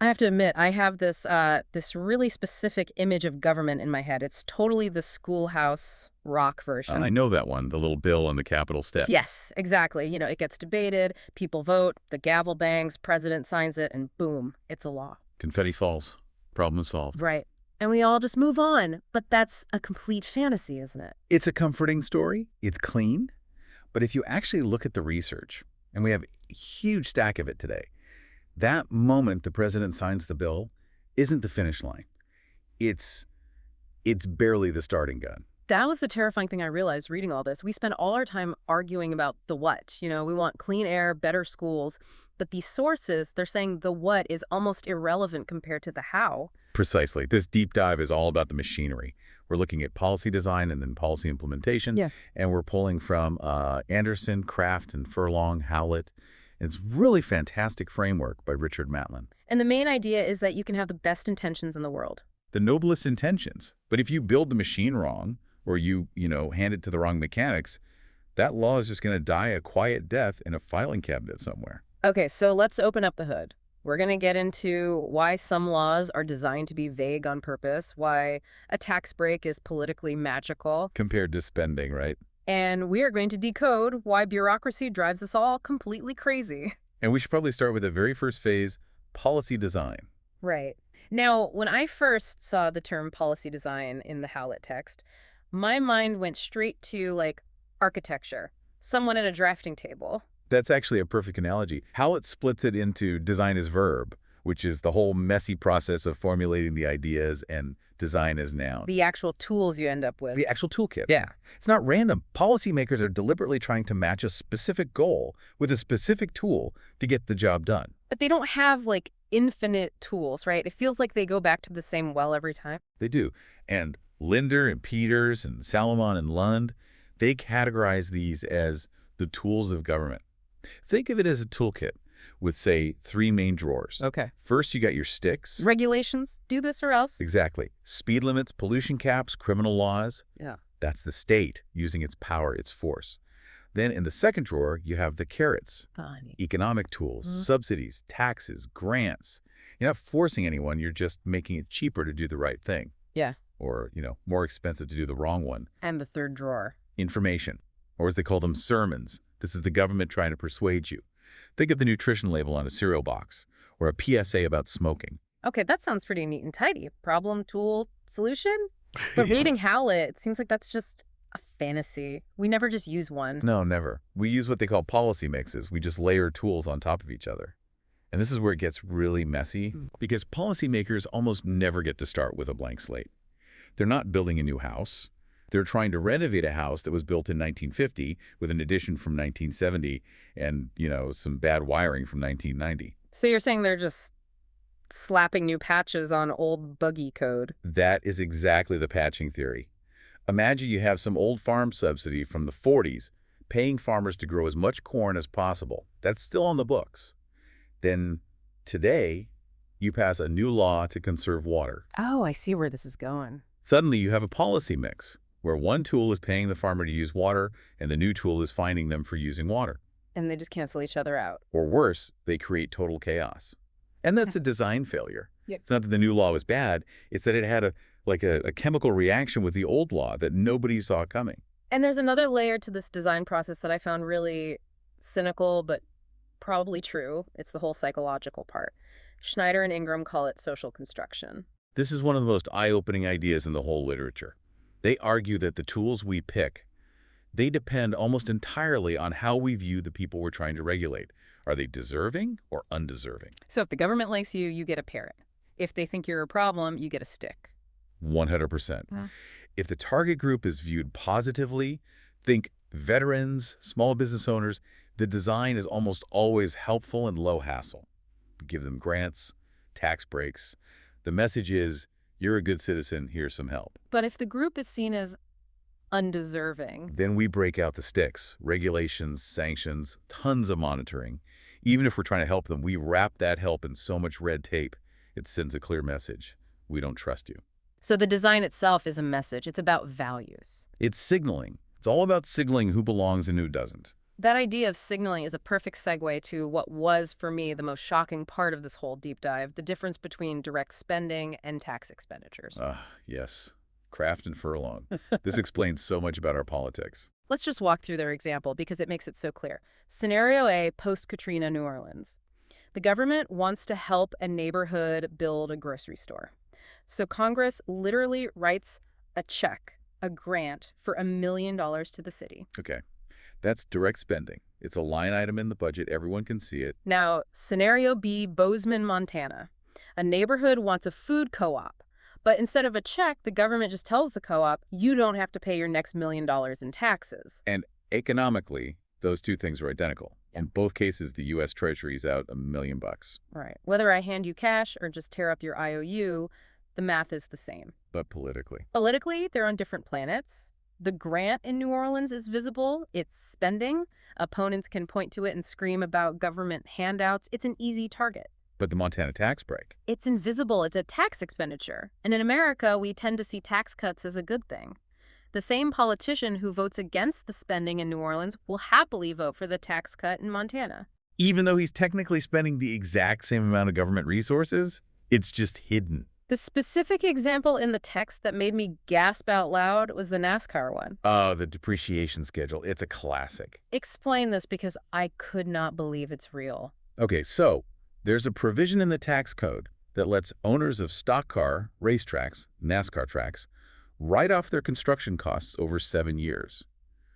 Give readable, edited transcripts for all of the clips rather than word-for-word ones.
have to admit, I have this really specific image of government in my head. It's totally the Schoolhouse Rock I version. know that one, the little bill on the Capitol steps. Yes, exactly. It gets debated, people vote, the gavel bangs, president signs it, and boom, it's a law. Confetti falls. Problem solved. Right. And we all just move on. But that's a complete fantasy, isn't it? It's a comforting story. It's clean. But if you actually look at the research, and we have a huge stack of it today, that moment the president signs the bill isn't the finish line. It's barely the starting gun. That was the terrifying thing I realized reading all this. We spend all our time arguing about the what. We want clean air, better schools. But these sources, they're saying the what is almost irrelevant compared to the how. Precisely. This deep dive is all about the machinery. We're looking at policy design and then policy implementation. Yeah. And we're pulling from Anderson, Kraft, and Furlong, Howlett. It's really fantastic framework by Richard Matlin. And the main idea is that you can have the best intentions in the world. The noblest intentions. But if you build the machine wrong, or you hand it to the wrong mechanics, that law is just going to die a quiet death in a filing cabinet somewhere. Okay, so let's open up the hood. We're going to get into why some laws are designed to be vague on purpose, why a tax break is politically magical, Compared to spending, right? and we are going to decode why bureaucracy drives us all completely crazy. And we should probably start with the very first phase, policy design. Right. Now, when I first saw the term policy design in the Howlett text, my mind went straight to, architecture. Someone at a drafting table. That's actually a perfect analogy. Howlett splits it into design as verb, which is the whole messy process of formulating the ideas, and design as noun. The actual tools you end up with. The actual toolkit. Yeah. It's not random. Policymakers are deliberately trying to match a specific goal with a specific tool to get the job done. But they don't have, infinite tools, right? It feels like they go back to the same well every time. They do. And Linder and Peters and Salomon and Lund, they categorize these as the tools of government. Think of it as a toolkit with, say, 3 main drawers. Okay. First, you got your sticks. Regulations, do this or else. Exactly. Speed limits, pollution caps, criminal laws. Yeah. That's the state using its power, its force. Then in the second drawer, you have the carrots, Funny. economic tools, subsidies, taxes, grants. You're not forcing anyone. You're just making it cheaper to do the right thing. Yeah. Or, more expensive to do the wrong one. And the third drawer. Information, or as they call them, sermons. This is the government trying to persuade you. Think of the nutrition label on a cereal box, or a PSA about smoking. Okay, that sounds pretty neat and tidy. Problem, tool, solution? But reading Howlett, it seems like that's just a fantasy. We never just use one. No, never. We use what they call policy mixes. We just layer tools on top of each other. And this is where it gets really messy, because policymakers almost never get to start with a blank slate. They're not building a new house. They're trying to renovate a house that was built in 1950 with an addition from 1970 and, some bad wiring from 1990. So you're saying they're just slapping new patches on old buggy code? That is exactly the patching theory. Imagine you have some old farm subsidy from the 40s paying farmers to grow as much corn as possible. That's still on the books. Then today, you pass a new law to conserve water. Oh, I see where this is going. Suddenly, you have a policy mix where one tool is paying the farmer to use water and the new tool is fining them for using water. And they just cancel each other out. Or worse, they create total chaos. And that's a design failure. Yep. It's not that the new law was bad. It's that it had a chemical reaction with the old law that nobody saw coming. And there's another layer to this design process that I found really cynical, but probably true. It's the whole psychological part. Schneider and Ingram call it social construction. This is one of the most eye-opening ideas in the whole literature. They argue that the tools we pick, they depend almost entirely on how we view the people we're trying to regulate. Are they deserving or undeserving? So if the government likes you, you get a parrot. If they think you're a problem, you get a stick. 100%. Yeah. If the target group is viewed positively, think veterans, small business owners, the design is almost always helpful and low hassle. Give them grants, tax breaks. The message is, you're a good citizen, here's some help. But if the group is seen as undeserving, Then we break out the sticks, regulations, sanctions, tons of monitoring. Even if we're trying to help them, we wrap that help in so much red tape, it sends a clear message. We don't trust you. so the design itself is a message. It's about values. It's signaling. It's all about signaling who belongs and who doesn't. That idea of signaling is a perfect segue to what was, for me, the most shocking part of this whole deep dive, the difference between direct spending and tax expenditures. Yes. Kraft and Furlong. This explains so much about our politics. Let's just walk through their example because it makes it so clear. Scenario A, post-Katrina New Orleans. The government wants to help a neighborhood build a grocery store. So Congress literally writes a check, a grant for $1 million to the city. Okay. That's direct spending. It's a line item in the budget. Everyone can see it. Now, scenario B, Bozeman, Montana. A neighborhood wants a food co-op. But instead of a check, the government just tells the co-op, you don't have to pay your next $1 million in taxes. And economically, those two things are identical. In both cases, the U.S. Treasury's out $1 million. Right. Whether I hand you cash or just tear up your IOU, the math is the same. But politically. Politically, they're on different planets. The grant in New Orleans is visible. It's spending. Opponents can point to it and scream about government handouts. It's an easy target. But the Montana tax break. It's invisible. It's a tax expenditure. And in America, we tend to see tax cuts as a good thing. The same politician who votes against the spending in New Orleans will happily vote for the tax cut in Montana. Even though he's technically spending the exact same amount of government resources, it's just hidden. The specific example in the text that made me gasp out loud was the NASCAR one. Oh, the depreciation schedule. It's a classic. Explain this because I could not believe it's real. Okay, so there's a provision in the tax code that lets owners of stock car racetracks, NASCAR tracks, write off their construction costs over 7 years.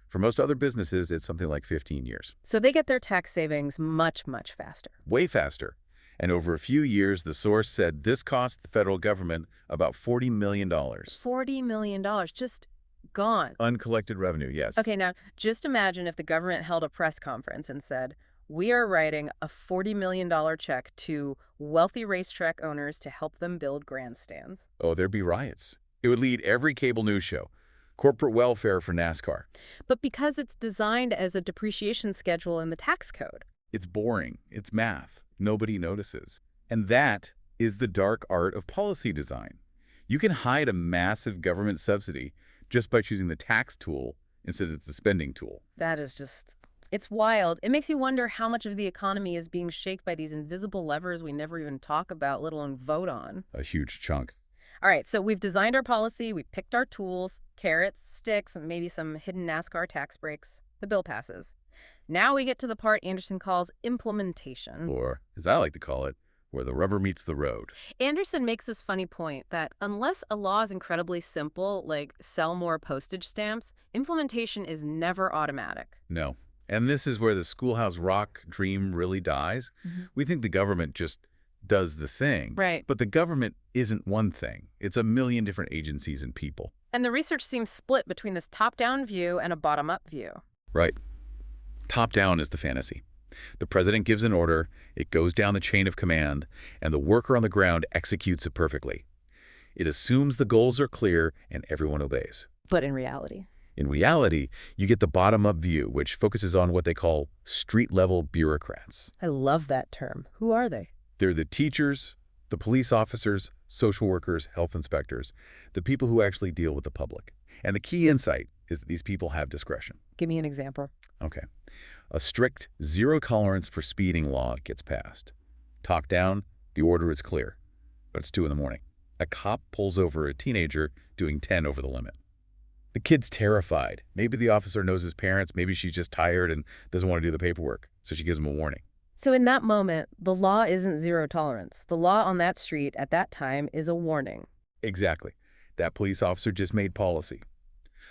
For most other businesses, it's something like 15 years. So they get their tax savings much, much faster. Way faster. And over a few years, the source said this cost the federal government about $40 million. $40 million, just gone. Uncollected revenue, yes. Okay, now just imagine if the government held a press conference and said, we are writing a $40 million check to wealthy racetrack owners to help them build grandstands. Oh, there'd be riots. It would lead every cable news show. Corporate welfare for NASCAR. But because it's designed as a depreciation schedule in the tax code. It's boring. It's math. Nobody notices. And that is the dark art of policy design. You can hide a massive government subsidy just by choosing the tax tool instead of the spending tool. That is just, it's wild. It makes you wonder how much of the economy is being shaped by these invisible levers we never even talk about, let alone vote on. A huge chunk. All right, so we've designed our policy, we picked our tools, carrots, sticks, and maybe some hidden NASCAR tax breaks. The bill passes. Now we get to the part Anderson calls implementation. Or, as I like to call it, where the rubber meets the road. Anderson makes this funny point that unless a law is incredibly simple, like sell more postage stamps, implementation is never automatic. No. And this is where the Schoolhouse Rock dream really dies. We think the government just does the thing. Right. But the government isn't one thing. It's a million different agencies and people. And the research seems split between this top-down view and a bottom-up view. Right. Top-down is the fantasy. The president gives an order, it goes down the chain of command, and the worker on the ground executes it perfectly. It assumes the goals are clear and everyone obeys. But in reality? In reality, you get the bottom-up view, which focuses on what they call street-level bureaucrats. I love that term. Who are they? They're the teachers, the police officers, social workers, health inspectors, the people who actually deal with the public. And the key insight is that these people have discretion. Give me an example. Okay. A strict zero tolerance for speeding law gets passed. Top down, the order is clear. But it's 2 in the morning. A cop pulls over a teenager doing 10 over the limit. The kid's terrified. Maybe the officer knows his parents. Maybe she's just tired and doesn't want to do the paperwork. So she gives him a warning. So in that moment, the law isn't zero tolerance. The law on that street at that time is a warning. Exactly. That police officer just made policy.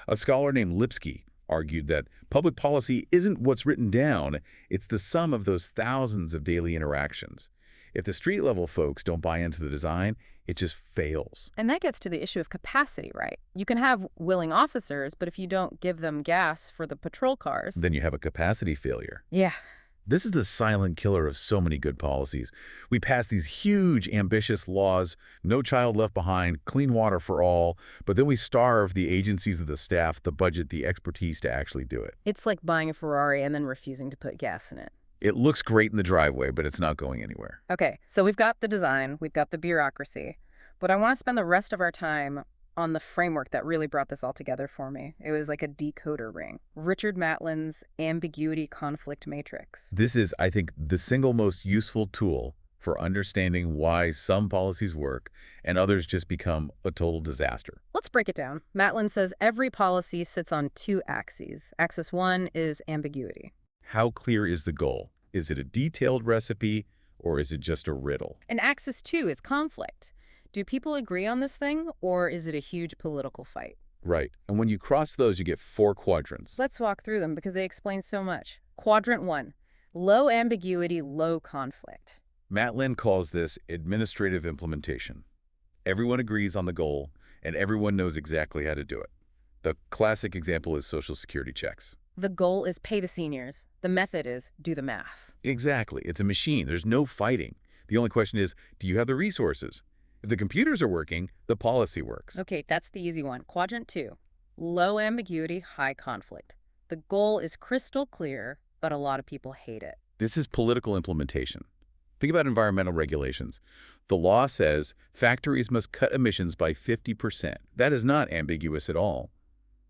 A scholar named Lipsky argued that public policy isn't what's written down, it's the sum of those thousands of daily interactions. If the street-level folks don't buy into the design, it just fails. And that gets to the issue of capacity, right? You can have willing officers, but if you don't give them gas for the patrol cars... Then you have a capacity failure. Yeah. This is the silent killer of so many good policies. We pass these huge, ambitious laws, no child left behind, clean water for all, but then we starve the agencies of the staff, the budget, the expertise to actually do it. It's like buying a Ferrari and then refusing to put gas in it. It looks great in the driveway, but it's not going anywhere. Okay, so we've got the design, we've got the bureaucracy, but I want to spend the rest of our time on the framework that really brought this all together for me. It was like a decoder ring. Richard Matlin's ambiguity conflict matrix. This is, I think, the single most useful tool for understanding why some policies work and others just become a total disaster. Let's break it down. Matlin says every policy sits on two axes. Axis one is ambiguity. How clear is the goal? Is it a detailed recipe or is it just a riddle? And axis two is conflict. Do people agree on this thing, or is it a huge political fight? Right. And when you cross those, you get 4 quadrants. Let's walk through them because they explain so much. Quadrant one, low ambiguity, low conflict. Matlin calls this administrative implementation. Everyone agrees on the goal, and everyone knows exactly how to do it. The classic example is Social Security checks. The goal is pay the seniors. The method is do the math. Exactly. It's a machine. There's no fighting. The only question is, do you have the resources? If the computers are working, the policy works. Okay, that's the easy one. Quadrant two, low ambiguity, high conflict. The goal is crystal clear, but a lot of people hate it. This is political implementation. Think about environmental regulations. The law says factories must cut emissions by 50%. That is not ambiguous at all.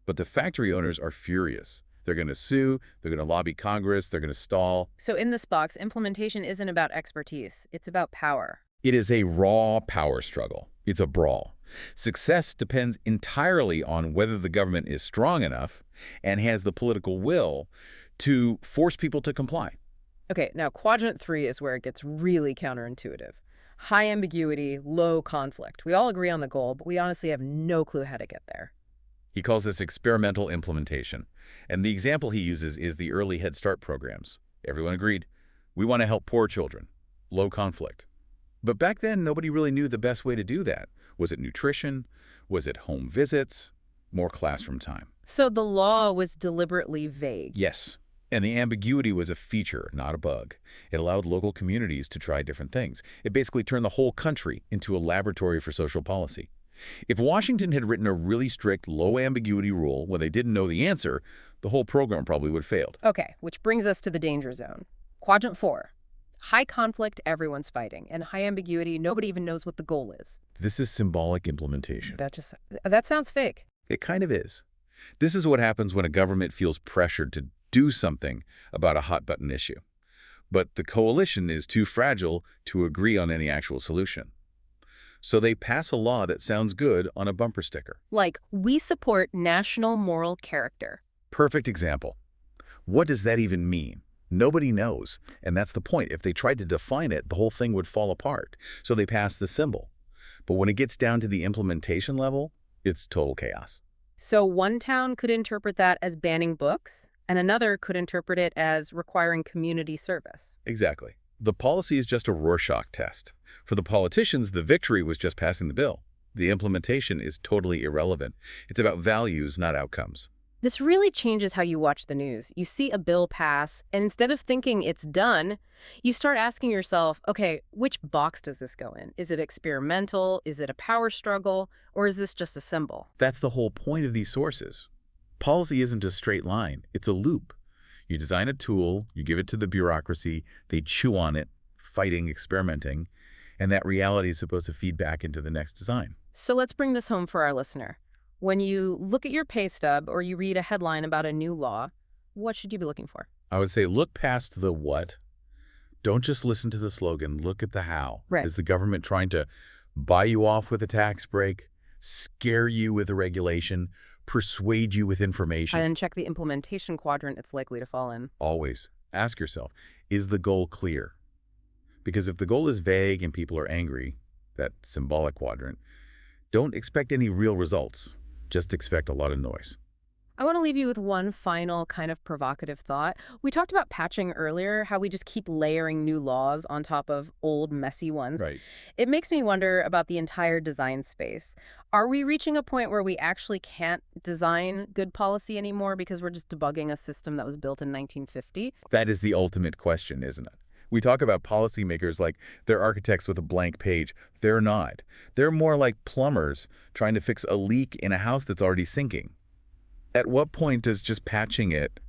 But the factory owners are furious. They're going to sue, they're going to lobby Congress, they're going to stall. So in this box, implementation isn't about expertise. It's about power. It is a raw power struggle. It's a brawl. Success depends entirely on whether the government is strong enough and has the political will to force people to comply. Okay, now quadrant three is where it gets really counterintuitive. High ambiguity, low conflict. We all agree on the goal, but we honestly have no clue how to get there. He calls this experimental implementation. And the example he uses is the early Head Start programs. Everyone agreed. We want to help poor children. Low conflict. But back then, nobody really knew the best way to do that. Was it nutrition? Was it home visits? More classroom time? So the law was deliberately vague. Yes. And the ambiguity was a feature, not a bug. It allowed local communities to try different things. It basically turned the whole country into a laboratory for social policy. If Washington had written a really strict, low-ambiguity rule when they didn't know the answer, the whole program probably would have failed. Okay, which brings us to the danger zone. Quadrant four. High conflict, everyone's fighting. And high ambiguity, nobody even knows what the goal is. This is symbolic implementation. That sounds fake. It kind of is. This is what happens when a government feels pressured to do something about a hot-button issue. But the coalition is too fragile to agree on any actual solution. So they pass a law that sounds good on a bumper sticker. Like, we support national moral character. Perfect example. What does that even mean? Nobody knows, and that's the point. If they tried to define it, the whole thing would fall apart. So they pass the symbol. But when it gets down to the implementation level, it's total chaos. So one town could interpret that as banning books, and another could interpret it as requiring community service. Exactly. The policy is just a Rorschach test. For the politicians, the victory was just passing the bill. The implementation is totally irrelevant. It's about values, not outcomes. This really changes how you watch the news. You see a bill pass, and instead of thinking it's done, you start asking yourself, okay, which box does this go in? Is it experimental? Is it a power struggle? Or is this just a symbol? That's the whole point of these sources. Policy isn't a straight line. It's a loop. You design a tool, you give it to the bureaucracy, they chew on it, fighting, experimenting, and that reality is supposed to feed back into the next design. So let's bring this home for our listener. When you look at your pay stub or you read a headline about a new law, what should you be looking for? I would say look past the what. Don't just listen to the slogan. Look at the how. Right. Is the government trying to buy you off with a tax break, scare you with a regulation, persuade you with information? And then check the implementation quadrant it's likely to fall in. Always ask yourself, is the goal clear? Because if the goal is vague and people are angry, that symbolic quadrant, don't expect any real results. Just expect a lot of noise. I want to leave you with one final kind of provocative thought. We talked about patching earlier, how we just keep layering new laws on top of old, messy ones. Right. It makes me wonder about the entire design space. Are we reaching a point where we actually can't design good policy anymore because we're just debugging a system that was built in 1950? That is the ultimate question, isn't it? We talk about policymakers like they're architects with a blank page. They're not. They're more like plumbers trying to fix a leak in a house that's already sinking. At what point does just patching it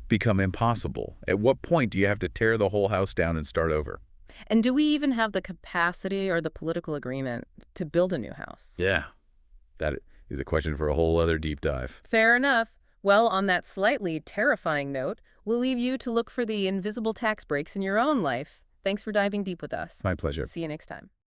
become impossible? At what point do you have to tear the whole house down and start over? And do we even have the capacity or the political agreement to build a new house? Yeah. That is a question for a whole other deep dive. Fair enough. Well, on that slightly terrifying note, we'll leave you to look for the invisible tax breaks in your own life. Thanks for diving deep with us. My pleasure. See you next time.